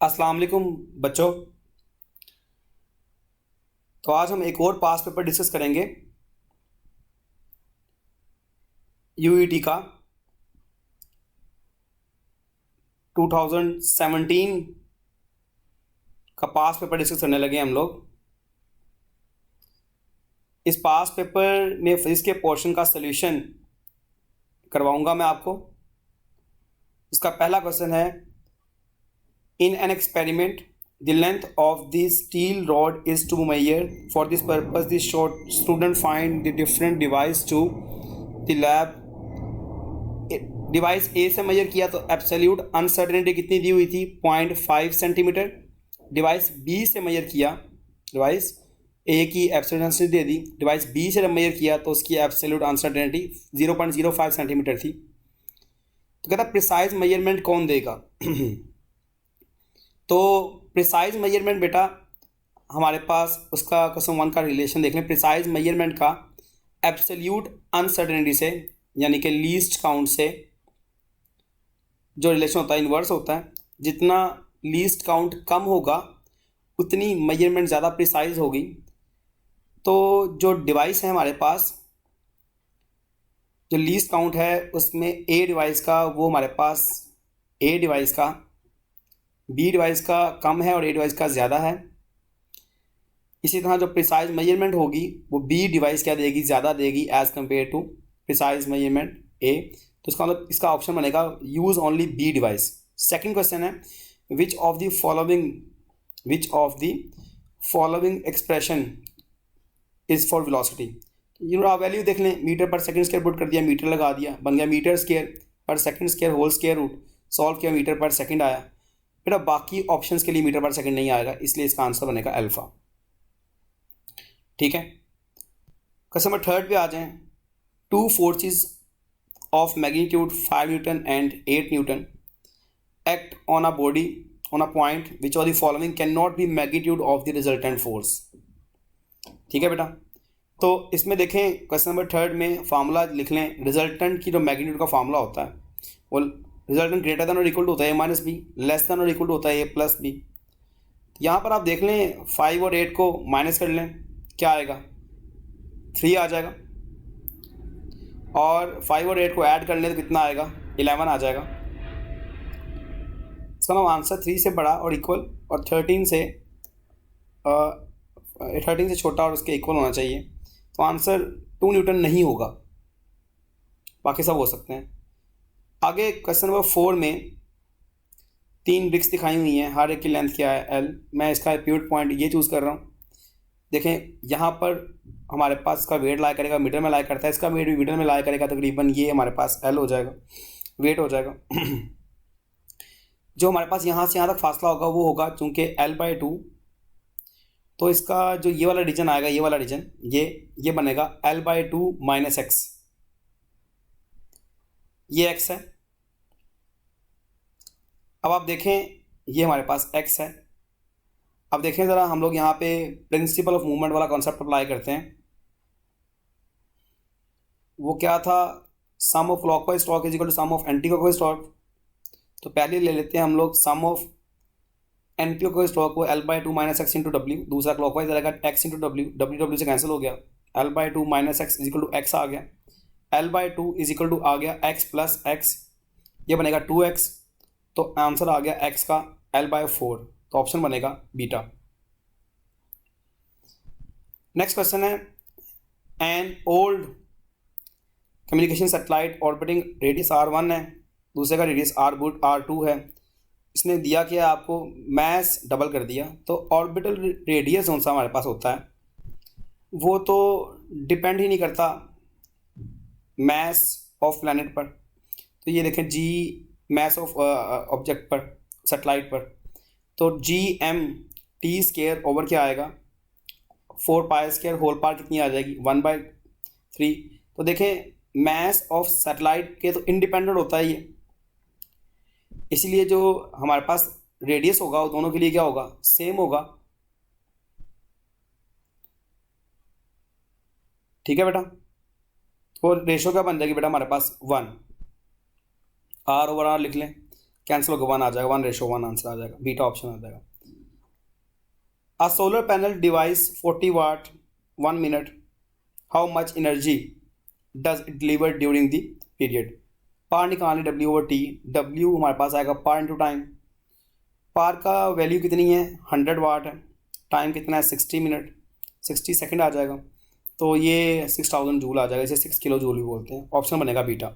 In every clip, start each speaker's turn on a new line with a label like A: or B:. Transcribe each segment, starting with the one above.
A: अस्सलाम वालेकुम बच्चों। तो आज हम एक और पास पेपर डिस्कस करेंगे यूईटी का 2017 का पास पेपर डिस्कस करने लगे हम लोग। इस पास पेपर में फिजिक्स के पोर्शन का सॉल्यूशन करवाऊंगा मैं आपको। इसका पहला क्वेश्चन है, in an experiment the length of the steel rod is to measure. For this purpose the student find the different device to the lab. Device A से मेजर किया तो एब्सोल्यूट अनसर्टेनिटी कितनी दी हुई थी 0.5 सेंटीमीटर। डिवाइस बी से measure किया, device ए की absolute uncertainty दे दी, device B से मेजर किया तो उसकी एब्सोल्यूट अनसर्टेनिटी 0.05 सेंटीमीटर थी। तो कहता प्रिसाइज मेजरमेंट कौन देगा तो प्रिसाइज मेजरमेंट बेटा हमारे पास उसका क्वेश्चन 1 का रिलेशन देख लें। प्रिसाइज मेजरमेंट का एब्सोल्यूट अनसर्टेनिटी से यानी कि लीस्ट काउंट से जो रिलेशन होता है इन्वर्स होता है। जितना लीस्ट काउंट कम होगा उतनी मेजरमेंट ज़्यादा प्रिसाइज होगी। तो जो डिवाइस है हमारे पास, जो लीस्ट काउंट है उसमें ए डिवाइस का वो हमारे पास ए डिवाइस का बी डिवाइस का कम है और ए डिवाइस का ज़्यादा है। इसी तरह जो प्रिसाइज मेजरमेंट होगी वो बी डिवाइस क्या देगी, ज़्यादा देगी as compare to precise measurement A. तो इसका मतलब इसका ऑप्शन बनेगा use only B device. Second question है, which of the following expression is for velocity. आप वैल्यू देख लें, metre per second square put कर दिया, मीटर लगा दिया, बन गया metre square per second square whole square root, solve किया मीटर पर सेकंड आया। बेटा बाकी ऑप्शंस के लिए मीटर पर सेकंड नहीं आएगा, इसलिए इसका आंसर बनेगा अल्फा। ठीक है, क्वेश्चन नंबर 3 पे आ जाएं। Two forces of magnitude 5 Newton and 8 Newton act on a body on a point which of the following can not be magnitude of the resultant force. ठीक है बेटा, तो इसमें देखें क्वेश्चन नंबर 3 में फार्मूला लिख लें। रिजल्टेंट की जो मैग्नीट्यूड का फार्मूला होता है वो रिजल्टेंट ग्रेटर देन और इक्वल टू होता है ए माइनस बी, लेस देन और इक्वल टू होता है ए प्लस बी। यहाँ पर आप देख लें 5 और 8 को माइनस कर लें, क्या आएगा 3 आ जाएगा, और 5 और 8 को ऐड कर लें तो कितना आएगा 11 आ जाएगा। इसका नाम आंसर 3 से बड़ा और इक्वल और 13 से छोटा और उसके इक्वल होना चाहिए। तो आंसर 2 न्यूटन नहीं होगा, बाकी सब हो सकते हैं। आगे क्वेश्चन नंबर 4 में 3 ब्रिक्स दिखाई हुई हैं, हर एक की लेंथ क्या है एल। मैं इसका पिवट पॉइंट ये चूज़ कर रहा हूँ। देखें यहाँ पर हमारे पास इसका वेट लाई करेगा, मीटर में लाई करता है, इसका वेट भी मीटर में लाई करेगा, तकरीबन ये हमारे पास एल हो जाएगा, वेट हो जाएगा। जो हमारे पास यहाँ से यहाँ तक फासला होगा वो होगा चूँकि L/2, तो इसका जो ये वाला रीजन आएगा, ये वाला रीजन ये बनेगा L/2 माइनस एक्स, ये एक्स है। अब आप देखें ये हमारे पास एक्स है। अब देखें ज़रा, हम लोग यहाँ पे प्रिंसिपल ऑफ मूवमेंट वाला कॉन्सेप्ट अप्लाई करते हैं। वो क्या था, sum of clockwise torque is equal to sum of anti clockwise torque. तो पहले ले लेते हैं हम लोग sum of anti clockwise torque को L/2 minus x into W, दूसरा क्लॉकवाइज रहेगा एक्स इंटू डब्ल्यू, डब्ल्यू से कैंसिल हो गया, L/2 minus x is equal to x आ गया, L/2 इज इक्वल टू आ गया एक्स प्लस एक्स, ये बनेगा 2x। तो आंसर आ गया x का L/4, तो ऑप्शन बनेगा बीटा। नेक्स्ट क्वेश्चन है, an old communication satellite orbiting radius R1 है, दूसरे का रेडियस R2 है। इसने दिया कि आपको मैस डबल कर दिया, तो ऑर्बिटल रेडियस कौन सा हमारे पास होता है वो तो डिपेंड ही नहीं करता मैस ऑफ प्लैनेट पर। तो ये देखें जी मैस ऑफ ऑब्जेक्ट पर, सैटेलाइट पर, तो GMT स्क्वायर ओवर क्या आएगा 4 स्क्वायर, होल पावर कितनी आ जाएगी 1/3। तो देखें मैस ऑफ सैटेलाइट के तो इंडिपेंडेंट होता है ये, इसलिए जो हमारे पास रेडियस होगा वो दोनों के लिए क्या होगा, सेम होगा। ठीक है बेटा, तो रेशो क्या बन जाएगी बेटा हमारे पास 1, R/R लिख लें। कैंसिल होकर 1 आ जाएगा, 1:1 आंसर आ जाएगा, बीटा ऑप्शन आ जाएगा। A solar panel device 40 watt 1 minute, how much energy does it deliver during the period. पार निकालनी W/T, W हमारे पास आएगा पार इंटू टाइम। पार का वैल्यू कितनी है, 100 वाट है, टाइम कितना है 60 मिनट, 60 सेकंड आ जाएगा, तो ये 6000 जूल आ जाएगा, इसे 6 किलो जूल भी बोलते हैं, ऑप्शन बनेगा बीटा।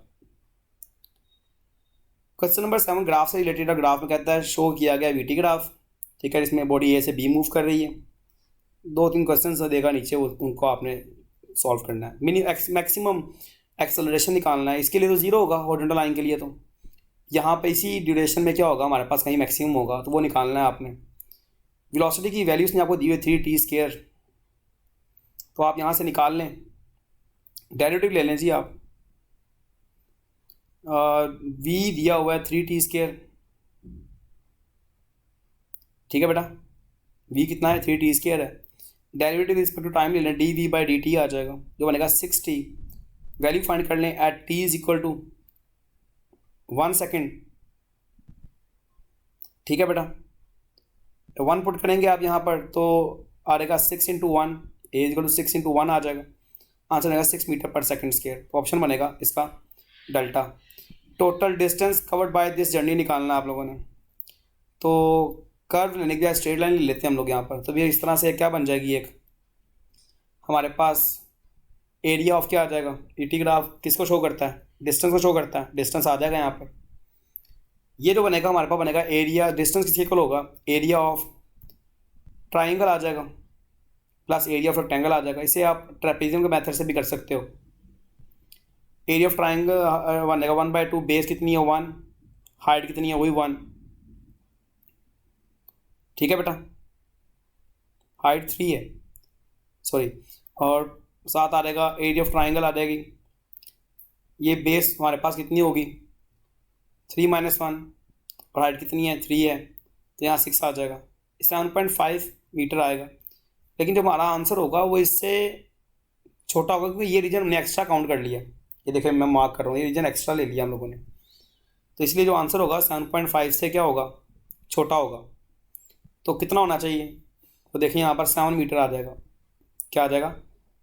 A: क्वेश्चन नंबर 7 ग्राफ से रिलेटेड है। ग्राफ में कहता है शो किया गया VT ग्राफ, ठीक है, इसमें बॉडी ए से बी मूव कर रही है। 2-3 क्वेश्चन देगा नीचे, उनको आपने सॉल्व करना है। मैक्सिमम एक्सेलरेशन निकालना है, इसके लिए तो 0 होगा हॉरिजॉन्टल लाइन के लिए, तो यहाँ पे इसी ड्यूरेशन में क्या होगा हमारे पास, कहीं मैक्सिमम होगा, तो वो निकालना है आपने। वेलोसिटी की वैल्यू उसने आपको दी हुई 3t², तो आप यहाँ से निकाल लें, डेरिवेटिव ले लें जी आप। v दिया हुआ है 3t², ठीक है बेटा, v कितना है 3t² है, डेरिवेटिव रिस्पेक्ट टू टाइम ले लें, dv/dt आ जाएगा, जो बनेगा 6t। वैल्यू फाइंड कर लें at t is equal to 1 second, ठीक है बेटा। तो 1 पुट करेंगे आप यहाँ पर, तो आ जाएगा 6 × 1, ए इक्वल टू 6 × 1 आ जाएगा, आंसर आएगा 6 मीटर पर सेकेंड स्क्वायर, ऑप्शन बनेगा इसका delta. Total distance covered by this journey निकालना आप लोगों ने, तो कर्व लेने के लिए स्ट्रेट लाइन ले लेते हैं हम लोग यहाँ पर, तो भी इस तरह से क्या बन जाएगी, एक हमारे पास एरिया ऑफ क्या आ जाएगा, ईटी ग्राफ किसको शो करता है, डिस्टेंस को शो करता है, डिस्टेंस आ जाएगा यहाँ पर। ये जो बनेगा हमारे पास बनेगा एरिया, डिस्टेंस किसके इक्वल होगा, एरिया ऑफ ट्राइंगल आ जाएगा प्लस एरिया ऑफ रेक्टेंगल आ जाएगा। इसे आप ट्रेपेजियम के मेथड से भी कर सकते हो। एरिया ऑफ ट्राइंगल बनेगा 1/2, बेस कितनी है 1, हाइट कितनी है वही 1, ठीक है बेटा, हाइट 3 है सॉरी, और साथ आ जाएगा एरिया ऑफ ट्राइंगल आ जाएगी, ये बेस हमारे पास कितनी होगी 3 - 1, और हाइट कितनी है 3 है, तो यहाँ 6 आ जाएगा, 7.5 मीटर आएगा। लेकिन जो हमारा आंसर होगा वो इससे छोटा होगा, क्योंकि ये रीजन हमने एक्स्ट्रा काउंट कर लिया, ये देखिए मैं मार्क कर रहा हूँ, ये रीजन एक्स्ट्रा ले लिया हम लोगों ने, तो इसलिए जो आंसर होगा 7.5 से क्या होगा, छोटा होगा। तो कितना होना चाहिए, तो देखिए यहाँ पर 7 मीटर आ जाएगा, क्या आ जाएगा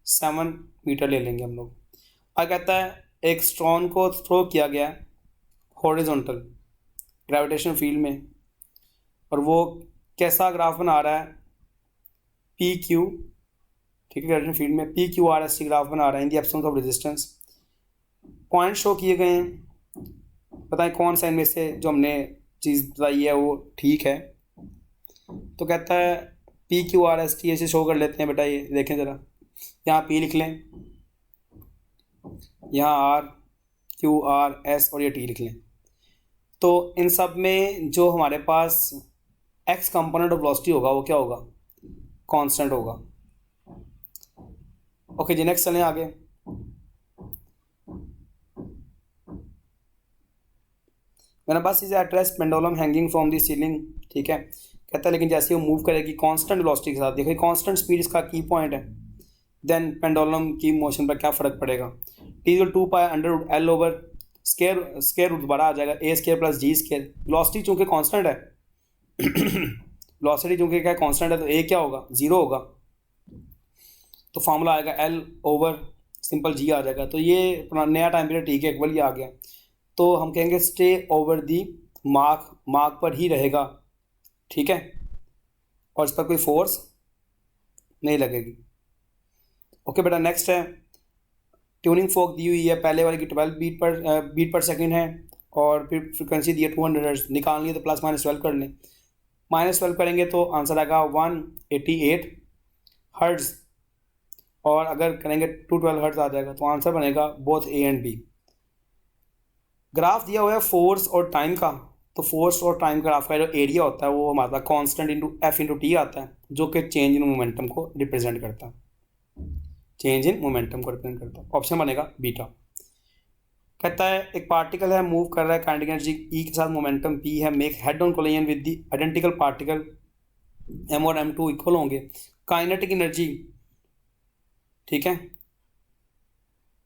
A: 7 मीटर ले लेंगे हम लोग। अब कहता है एक स्टोन को थ्रो किया गया हॉरिजॉन्टल ग्रेविटेशन फील्ड में, और वो कैसा ग्राफ बना रहा है PQ, ठीक है, ग्रेविटेशन फील्ड में PQRST ग्राफ बना रहा है in the absence of resistance. Point show किए गए हैं, बताएं कौन सा इनमें से जो हमने चीज़ बताई है वो ठीक है। तो कहता है PQRST ऐसे शो कर लेते हैं बेटा, ये देखें ज़रा, यहाँ P लिख लें, यहाँ R Q R S और ये T लिख लें। तो इन सब में जो हमारे पास x कंपोनेंट ऑफ वेलोसिटी होगा वो क्या होगा, कांस्टेंट होगा। ओके जी, नेक्स्ट चलें आगे। मेरे पास is address pendulum hanging from the ceiling, ठीक है, कहता है लेकिन जैसे वो मूव करेगी कांस्टेंट वेलोसिटी के साथ, देखिए कांस्टेंट स्पीड इसका की पॉइंट है, देन पेंडुलम की मोशन पर क्या फ़र्क पड़ेगा, T equal 2π√L over square root बड़ा आ जाएगा A² + G²। वेलोसिटी चूँकि कांस्टेंट है वेलोसिटी चूँकि क्या कांस्टेंट है, तो A क्या होगा 0 होगा, तो फार्मूला आएगा L ओवर सिंपल G आ जाएगा। तो ये अपना नया टाइम पीरियड T के इक्वल ही आ गया, तो हम कहेंगे स्टे ओवर दी मार्क पर ही रहेगा, ठीक है, और इस पर कोई फोर्स नहीं लगेगी। ओके बेटा, नेक्स्ट है ट्यूनिंग फोक दी हुई है, पहले वाले की 12 बीट पर सेकंड है, और फिर फ्रिक्वेंसी दी है 200 हर्ट्ज, निकालनी है तो +-12 कर लें, -12 करेंगे तो आंसर आएगा 188 हर्ट्ज, और अगर करेंगे 212 हर्ट्ज आ जाएगा, तो आंसर बनेगा both A and B। Graph दिया हुआ है फोर्स और टाइम का, तो फोर्स और टाइम ग्राफ का जो एरिया होता है वो हमारा कांस्टेंट F/T आता है, जो कि चेंज इन मोमेंटम को रिप्रेजेंट करता है, चेंज इन मोमेंटम को रिप्रेजेंट करता है, ऑप्शन बनेगा बीटा। कहता है एक पार्टिकल है मूव कर रहा है, काइनेटिक एनर्जी E के साथ मोमेंटम P है, make head on collision with the identical particle M और M2 इक्वल होंगे, काइनेटिक एनर्जी, ठीक है,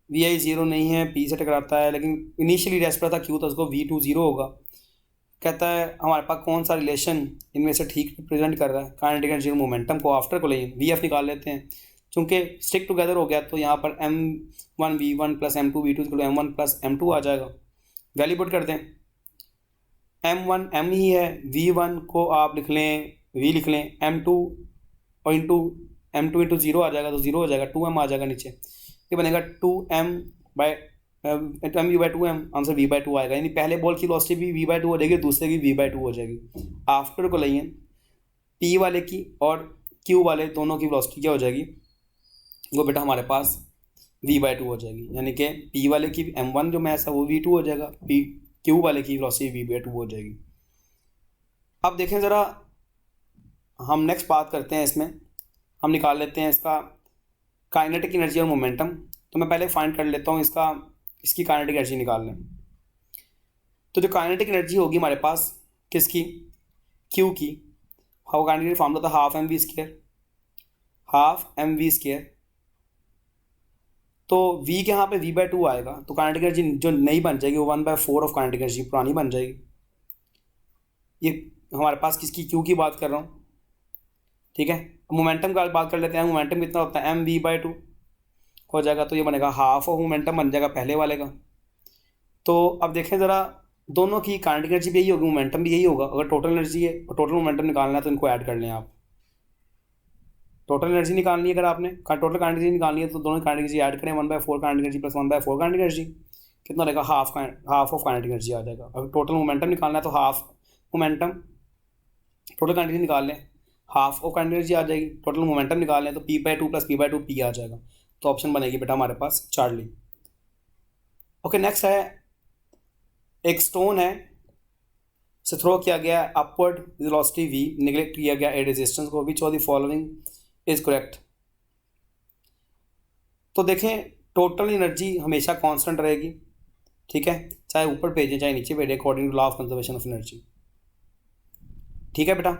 A: VI 0 नहीं है, P से टकराता है, लेकिन इनिशियली रेस्ट पर था Q, तो उसको V2 0 होगा। कहता है हमारे पास कौन सा रिलेशन इनमें से ठीक रिप्रेजेंट कर रहा है काइनेटिक एनर्जी और मोमेंटम को। आफ्टर को लेंगे वी एफ निकाल लेते हैं, चूँकि स्टिक टुगेदर हो गया तो यहाँ पर M1V1 plus M2V2 M1 plus M2 आ जाएगा। वैल्यू पुट कर दें, M1 M ही है, V1 को आप लिख लें V लिख लें, M2 और M2 इंटू 0 आ जाएगा तो 0 हो जाएगा, 2M आ जाएगा नीचे, ये बनेगा 2M by M V by 2M, answer V by 2 आएगा। यानी पहले बॉल की वेलोसिटी भी V बाई 2 हो जाएगी, दूसरे की V बाई 2 हो जाएगी। आफ्टर को लेंगे P वाले की और Q वाले दोनों की वेलोसिटी क्या हो जाएगी, वो बेटा हमारे पास V बाई 2 हो जाएगी। यानी कि P वाले की M1 जो मैथ है वो V2 हो जाएगा, Q वाले की वेलोसिटी V बाई 2 हो जाएगी। अब देखें ज़रा, हम नेक्स्ट बात करते हैं, इसमें हम निकाल लेते हैं इसका काइनेटिक एनर्जी और मोमेंटम। तो मैं पहले फाइंड कर लेता हूँ इसकी काइनेटिक एनर्जी निकाल लें। तो जो काइनेटिक एनर्जी होगी हमारे पास किसकी, Q की, हाउ काइनेटिक फॉर्मूला था हाफ एम वी स्क्वायर। तो V के यहाँ पे V बाई 2 आएगा, तो काइनेटिक एनर्जी जो नई बन जाएगी वो 1/4 ऑफ काइनेटिक एनर्जी पुरानी बन जाएगी। ये हमारे पास किसकी, Q की बात कर रहा हूँ, ठीक है। मोमेंटम का बात कर लेते हैं, मोमेंटम कितना होता है M V बाई 2 हो जाएगा, तो ये बनेगा हाफ ऑफ मोमेंटम बन जाएगा पहले वाले का। तो अब देखें ज़रा, दोनों की काइनेटिक एनर्जी भी यही होगी, मोमेंटम भी यही होगा। अगर टोटल एनर्जी है और टोटल मोमेंटम निकालना है तो इनको ऐड कर लें आप। टोटल एनर्जी निकालनी है, अगर आपने टोटल काइनेटिक एनर्जी निकालनी है तो दोनों काइनेटिक एनर्जी ऐड करें, 1/4 kinetic energy plus 1/4 kinetic energy कितना रहेगा, हाफ ऑफ काइनेटिक एनर्जी आ जाएगा। अगर टोटल मोमेंटम निकालना है तो हाफ मोमेंटम, टोटल काइनेटिक निकाल लें हाफ ऑफ काइनेटिक एनर्जी आ जाएगी। टोटल मोमेंटम निकाल लें तो P/2 प्लस P/2 P आ जाएगा। तो ऑप्शन बनेगी बेटा हमारे पास चार्ली। ओके, नेक्स्ट है, एक स्टोन है, से थ्रो किया गया अपवर्ड वेलोसिटी V, निगलेक्ट किया गया ए रेजिस्टेंस को, विच of the following is correct. तो देखें टोटल एनर्जी हमेशा कांस्टेंट रहेगी, ठीक है, चाहे ऊपर भेजें चाहे नीचे भेजें, according to law of conservation of energy, ठीक है बेटा।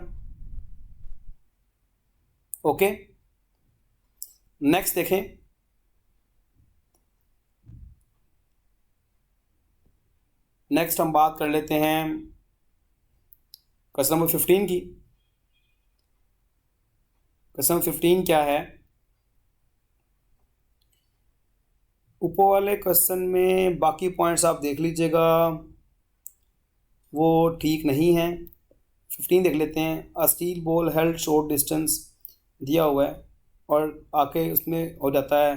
A: ओके, नेक्स्ट देखें, नेक्स्ट हम बात कर लेते हैं क्वेश्चन नंबर 15 की। क्वेश्चन 15 क्या है, ऊपर वाले क्वेश्चन में बाकी पॉइंट्स आप देख लीजिएगा, वो ठीक नहीं है। 15 देख लेते हैं, a steel ball held short distance दिया हुआ है और आके उसमें हो जाता है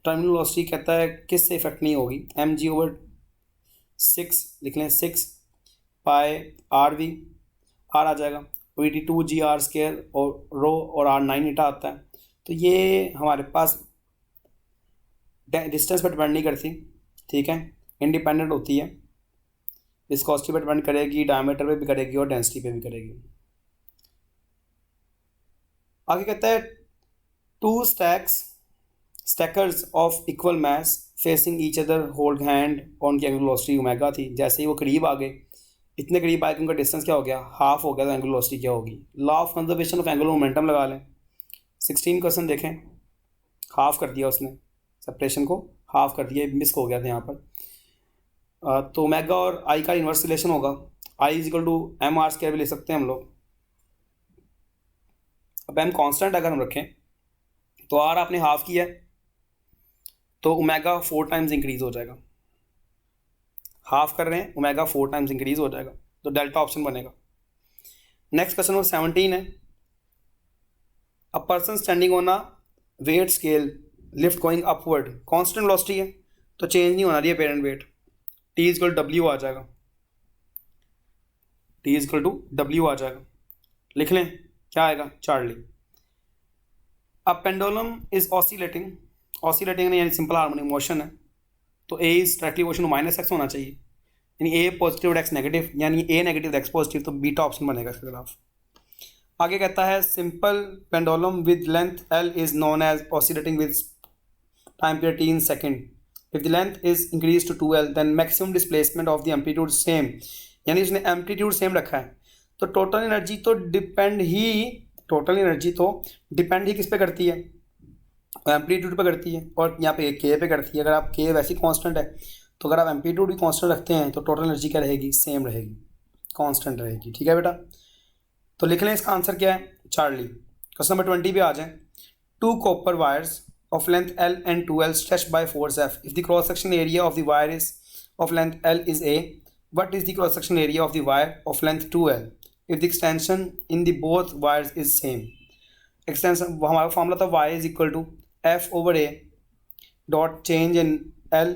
A: टर्मिनल वेलोसिटी, कहता है किस से इफेक्ट नहीं होगी, mg/6 लिख लें, 6/r_v, r आ जाएगा, Vt2g_r² और रो और r9 ईटा आता है। तो ये हमारे पास डिस्टेंस पर डिपेंड नहीं करती, ठीक है, इंडिपेंडेंट होती है, विस्कोसिटी पर डिपेंड करेगी, डायमीटर पे भी करेगी और डेंसिटी पे भी करेगी। आगे कहता है, two stackers of equal mass facing each other hold hand on की एंगुलर वेलोसिटी ओमेगा थी। जैसे ही वो करीब आ गए, इतने करीब आए कि उनका डिस्टेंस क्या हो गया, हाफ हो गया, तो एंगुलर वेलोसिटी क्या होगी। Law of conservation of angular momentum लगा लें। 16 क्वेश्चन देखें, हाफ कर दिया उसने, सेपरेशन को हाफ कर दिया, मिस हो गया था यहाँ पर। तो ओमेगा और आई का इन्वर्स रिलेशन होगा, I=mr² भी ले सकते हैं हम लोग। अब m कांस्टेंट अगर हम रखें तो r आपने हाफ किया है तो ओमेगा 4 टाइम्स इंक्रीज हो जाएगा, हाफ कर रहे हैं, ओमेगा 4 टाइम्स इंक्रीज हो जाएगा, तो डेल्टा ऑप्शन बनेगा। नेक्स्ट क्वेश्चन नंबर 17 है, a person standing on a weight scale lift going upward, constant velocity है तो चेंज नहीं होना रही है पेरेंट वेट, T=W आ जाएगा, T=W आ जाएगा, लिख लें क्या आएगा, चार्ली। अब पेंडुलम इज ऑसिलेटिंग यानी सिंपल हार्मोनिक मोशन है, तो a is directly motion -x होना चाहिए, यानी ए पॉजिटिव और एक्स नेगेटिव, यानी ए नेगेटिव एक्स पॉजिटिव, तो बीटा ऑप्शन बनेगा इसके खिलाफ। आगे कहता है, simple pendulum with length L is known as oscillating with time period T in second, if the length is increase to 2L then maximum displacement of the amplitude same, यानी उसने amplitude same रखा है, तो total energy तो depend ही किस पे करती है, एम्पलीट्यूड पे करती है, और यहाँ पे के पे करती है। अगर आप के वैसे कांस्टेंट है तो अगर आप एम्पलीट्यूड भी कांस्टेंट रखते हैं तो टोटल एनर्जी क्या रहेगी, सेम रहेगी। कांस्टेंट रहेगी। ठीक है बेटा, तो लिख लें इसका आंसर क्या है, चार्ली। क्वेश्चन नंबर 20 पे आ जाएं। Two copper wires of length L and 2L stretched by force F. If the cross section area of the wire is of length L is A, what is the cross section area of the wire of length 2L if the extension in the both wires is same? Extension हमारा formula था y is equal to F over A dot change in L,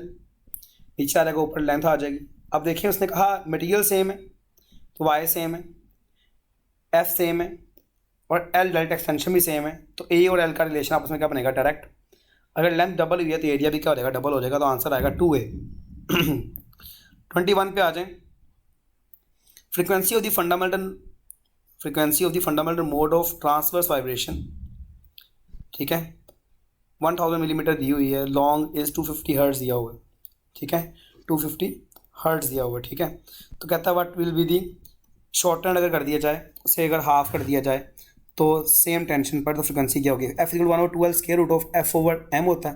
A: नीचे आ जाएगा ऊपर length आ जाएगी। अब देखिए उसने कहा मटेरियल सेम है तो y सेम है, F सेम है और L डेल्टा एक्सटेंशन भी सेम है, तो A और L का रिलेशन आपस में क्या बनेगा, डायरेक्ट। अगर लेंथ डबल हुई है तो एरिया भी क्या हो जाएगा, डबल हो जाएगा, तो आंसर आएगा 2A। 21 पे आ जाएं। Frequency of the fundamental mode of transverse vibration, ठीक है, 1000 मिलीमीटर दी हुई है, लॉन्ग इज 250 हर्ट्ज दिया हुआ है, ठीक है, 250 हर्ट्ज दिया हुआ है, ठीक है। तो कहता है what will be the shorten अगर कर दिया जाए, उसे अगर हाफ कर दिया जाए तो सेम टेंशन पर तो फ्रिक्वेंसी क्या होगी, F equal 1/2L square root of F over M होता है।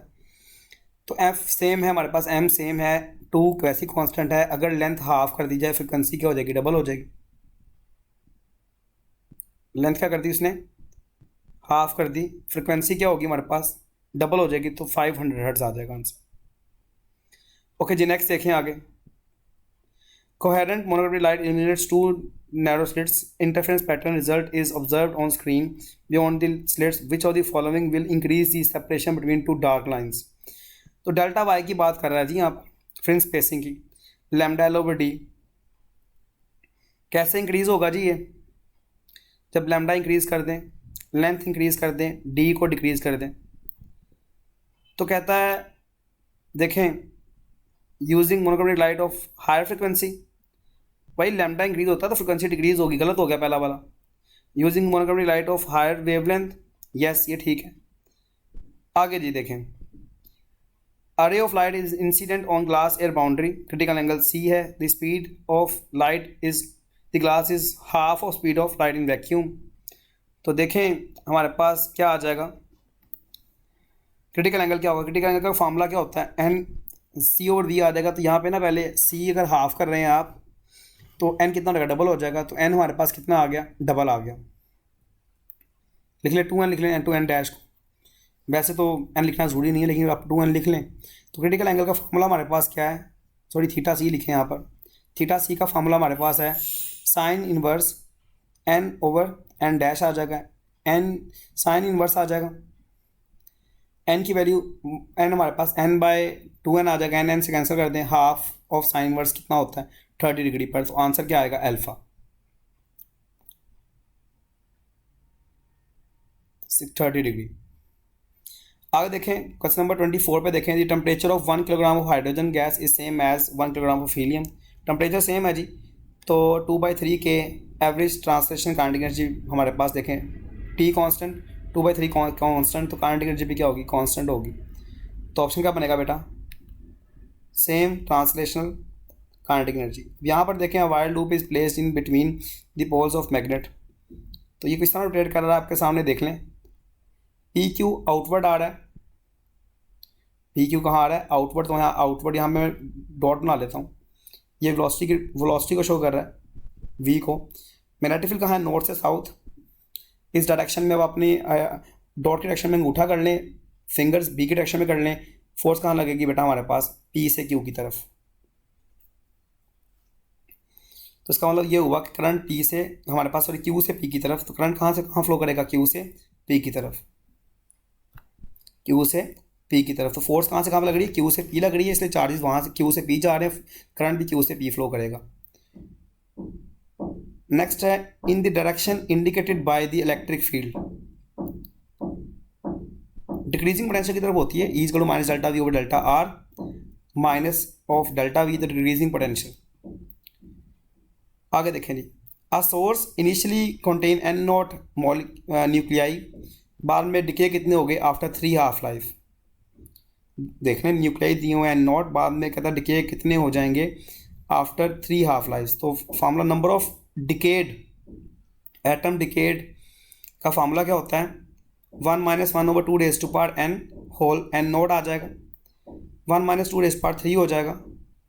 A: तो F सेम है हमारे पास, M सेम है, 2 वैसी कांस्टेंट है, अगर लेंथ हाफ कर दी जाए फ्रिक्वेंसी क्या हो जाएगी, डबल हो जाएगी। लेंथ क्या कर दी उसने, हाफ कर दी, फ्रिक्वेंसी क्या होगी हमारे पास, डबल हो जाएगी, तो 500 हर्ट्ज आ जाएगा आंसर। ओके जी, नेक्स्ट देखें आगे। Coherent monochrome light illuminates two narrow slits. Interference pattern result is observed on screen. Beyond the slits, which of the following will increase the separation between two dark lines? तो delta Y की बात कर रहा है जी यहाँ पर, fringe spacing की, lambda L over D कैसे इंक्रीज होगा जी, ये जब लैम्डा इंक्रीज कर दें, लेंथ इंक्रीज कर दें, डी को डिक्रीज कर दें। तो कहता है देखें using monochromatic light of higher frequency, भाई लैम्डा इंक्रीज होता है तो फ्रिक्वेंसी डिक्रीज होगी, गलत हो गया पहला वाला। Using monochromatic light of higher wavelength, yes ये ठीक है। आगे जी देखें, a ray of light is incident on glass air boundary, critical angle C है, the speed of light is the glass is half of speed of light in vacuum. तो देखें हमारे पास क्या आ जाएगा, क्रिटिकल एंगल क्या होगा, क्रिटिकल एंगल का formula क्या होता है, एन सी ओवर दी आ जाएगा। तो यहाँ पे ना पहले सी अगर हाफ कर रहे हैं आप तो एन कितना हो जाएगा, डबल हो जाएगा, तो एन हमारे पास कितना आ गया, डबल आ गया। लिख लें 2n, लिख लें n to n डैश को, वैसे तो n लिखना ज़रूरी नहीं है लेकिन आप 2n लिख लें। तो क्रिटिकल एंगल का फॉर्मूला हमारे पास क्या है, सॉरी थीटा सी लिखें यहाँ पर, थीटा सी का फॉर्मूला हमारे पास है sine inverse n over n dash आ जाएगा, n साइन इनवर्स आ जाएगा, n की वैल्यू n हमारे पास n बाय 2n आ जाएगा, n से कैंसिल कर दें, हाफ ऑफ साइन इनवर्स कितना होता है 30 डिग्री पर, तो आंसर क्या आएगा, अल्फा 30 डिग्री। आगे देखें क्वेश्चन नंबर 24 पे देखें, the temperature of 1 kilogram of hydrogen gas is same as 1 kilogram of helium. Temperature same है जी, तो 2/3 के एवरेज ट्रांसलेशन काइनेटिक एनर्जी हमारे पास देखें, T कांस्टेंट, 2/3 कांस्टेंट, तो काइनेटिक एनर्जी भी क्या होगी, कांस्टेंट होगी। तो ऑप्शन क्या बनेगा बेटा, सेम ट्रांसलेशनल काइनेटिक एनर्जी। यहाँ पर देखें wire loop is placed in between the poles of magnet, तो ये किस तरह रोटेट कर रहा है आपके सामने देख लें, पी क्यू आउटवर्ड आ रहा है, पी क्यू कहाँ आ रहा है, आउटवर्ड, तो यहाँ आउटवर्ड, यहाँ मैं डॉट बना लेता हूँ, ये वेलोसिटी को शो कर रहा है वी को। मैग्नेटिक फील्ड कहाँ है, नॉर्थ से साउथ, इस डायरेक्शन में अब अपनी डॉट के डायरेक्शन में अंगूठा कर लें, फिंगर्स बी के डायरेक्शन में कर लें, फोर्स कहाँ लगेगी बेटा हमारे पास, पी से क्यू की तरफ। तो इसका मतलब ये हुआ कि करंट पी से हमारे पास, सॉरी क्यू से पी की तरफ, तो करंट कहाँ से कहाँ फ्लो करेगा, क्यू से पी की तरफ, क्यू से पी की तरफ। तो फोर्स कहाँ से कहाँ लग रही है, क्यू से पी लग रही है, इसलिए चार्जेस वहाँ से क्यू से पी जा रहे हैं, करंट भी क्यू से पी फ्लो करेगा। नेक्स्ट है in the direction indicated by the electric field, decreasing potential की तरफ होती है, is equal to minus delta V over delta R minus of delta V the decreasing potential. आगे देखें जी, a source initially contain N naught nuclei, बाद में decay कितने हो गए आफ्टर 3 हाफ लाइफ, देख लें न्यूक्लियाई दिए हुए एन नॉट, बाद में कहता है डिके कितने हो जाएंगे आफ्टर 3 हाफ लाइफ। तो formula number of decayed, atom decayed का फार्मूला क्या होता है, 1 - 1 over 2 raise to power n whole n naught आ जाएगा, 1 - 2 रेज़ पावर 3 हो जाएगा,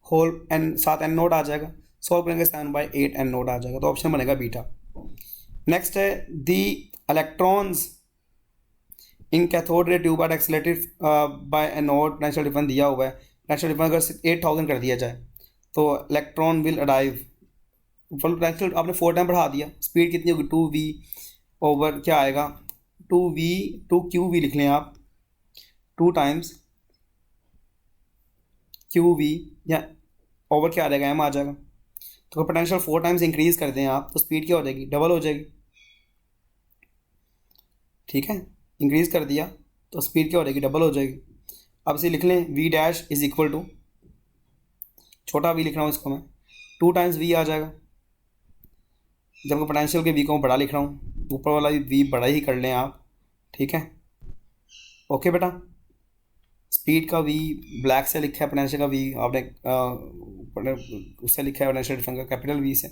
A: होल n साथ n नॉट आ जाएगा, सॉल्व करेंगे 7/8 एन नोट आ जाएगा, तो ऑप्शन बनेगा बीटा। नेक्स्ट है the electrons in cathode ray tube are accelerated by a node, potential difference दिया हुआ है, पोटेंशियल डिफरेंस अगर 8000 कर दिया जाए तो electron will arrive, full potential आपने 4 टाइम बढ़ा दिया, स्पीड कितनी होगी 2v ओवर क्या आएगा 2qv लिख लें आप, 2 टाइम्स qv या ओवर क्या आ जाएगा m आ जाएगा। तो पोटेंशियल 4 टाइम्स इंक्रीज कर दें आप तो स्पीड क्या हो जाएगी, डबल हो जाएगी। ठीक है, इंक्रीज कर दिया तो स्पीड क्या हो जाएगी, डबल हो जाएगी। अब इसे लिख लें v dash is equal to, छोटा v लिख रहा हूँ इसको मैं, 2 टाइम्स v आ जाएगा। जब पोटेंशियल के v को मैं बड़ा लिख रहा हूँ, ऊपर वाला भी v बड़ा ही कर लें आप। ठीक है, ओके बेटा। स्पीड का v ब्लैक से लिखा है, पोटेंशियल का v आपने उससे लिखा है पोटेंशियल डिफरेंस का कैपिटल v से।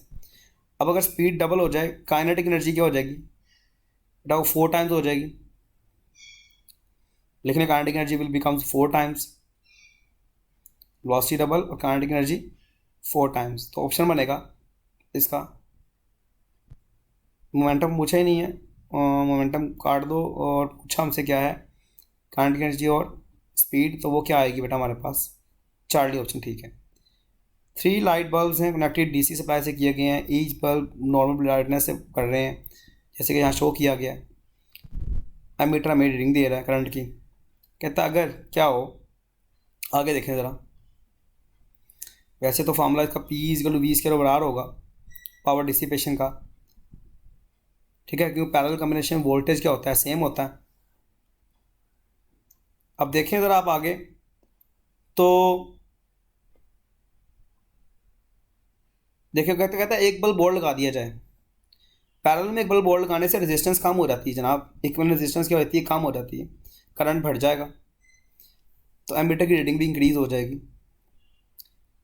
A: अब अगर स्पीड डबल हो जाए, काइनेटिक एनर्जी क्या हो जाएगी बेटा, वो 4 टाइम्स हो जाएगी। लिखने kinetic energy will becomes 4 times, velocity double और काइनेटिक एनर्जी 4 टाइम्स। तो ऑप्शन बनेगा इसका, मोमेंटम पूछा ही नहीं है, मोमेंटम काट दो और पूछा हमसे क्या है काइनेटिक एनर्जी और स्पीड, तो वो क्या आएगी बेटा हमारे पास चार्ली ऑप्शन। ठीक है, 3 लाइट बल्ब्स हैं कनेक्टेड डीसी सप्लाई से किए गए हैं, ईच बल्ब नॉर्मल ब्राइटनेस से कर रहे हैं, जैसे कि यहाँ शो किया गया है। एमीटर हमें रीडिंग दे रहा है करंट की, कहता अगर क्या हो, आगे देखें ज़रा। वैसे तो फार्मूला इसका P = V के बराबर होगा पावर डिसिपेशन का। ठीक है, क्योंकि पैरेलल कॉम्बिनेशन वोल्टेज क्या होता है, सेम होता है। अब देखें ज़रा आप आगे, तो देखिए कहता है एक बल्ब और लगा दिया जाए, पैरेलल में एक बल्ब और लगाने से रेजिस्टेंस कम हो जाती है जनाब, इक्विवेलेंट रेजिस्टेंस क्या होती है, कम हो जाती है, करंट बढ़ जाएगा, तो एमीटर की रीडिंग भी इंक्रीज हो जाएगी।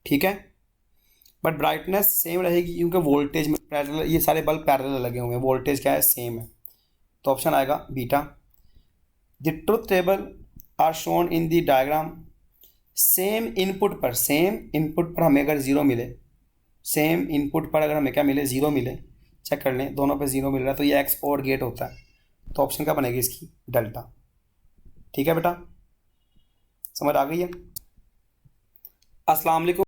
A: ठीक है, बट ब्राइटनेस सेम रहेगी क्योंकि वोल्टेज में पैरेलल, ये सारे बल्ब पैरेलल लगे हुए हैं, वोल्टेज क्या है, सेम है। तो ऑप्शन आएगा beta. The truth table are shown in the diagram, same input पर हमें अगर ज़ीरो मिले, सेम इनपुट पर अगर हमें क्या मिले, ज़ीरो मिले, चेक कर लें दोनों पे ज़ीरो मिल रहा है, तो ये एक्स और गेट होता है, तो ऑप्शन क्या बनेगी इसकी, डेल्टा। ठीक है बेटा, समझ आ गई है। अस्सलाम वालेकुम।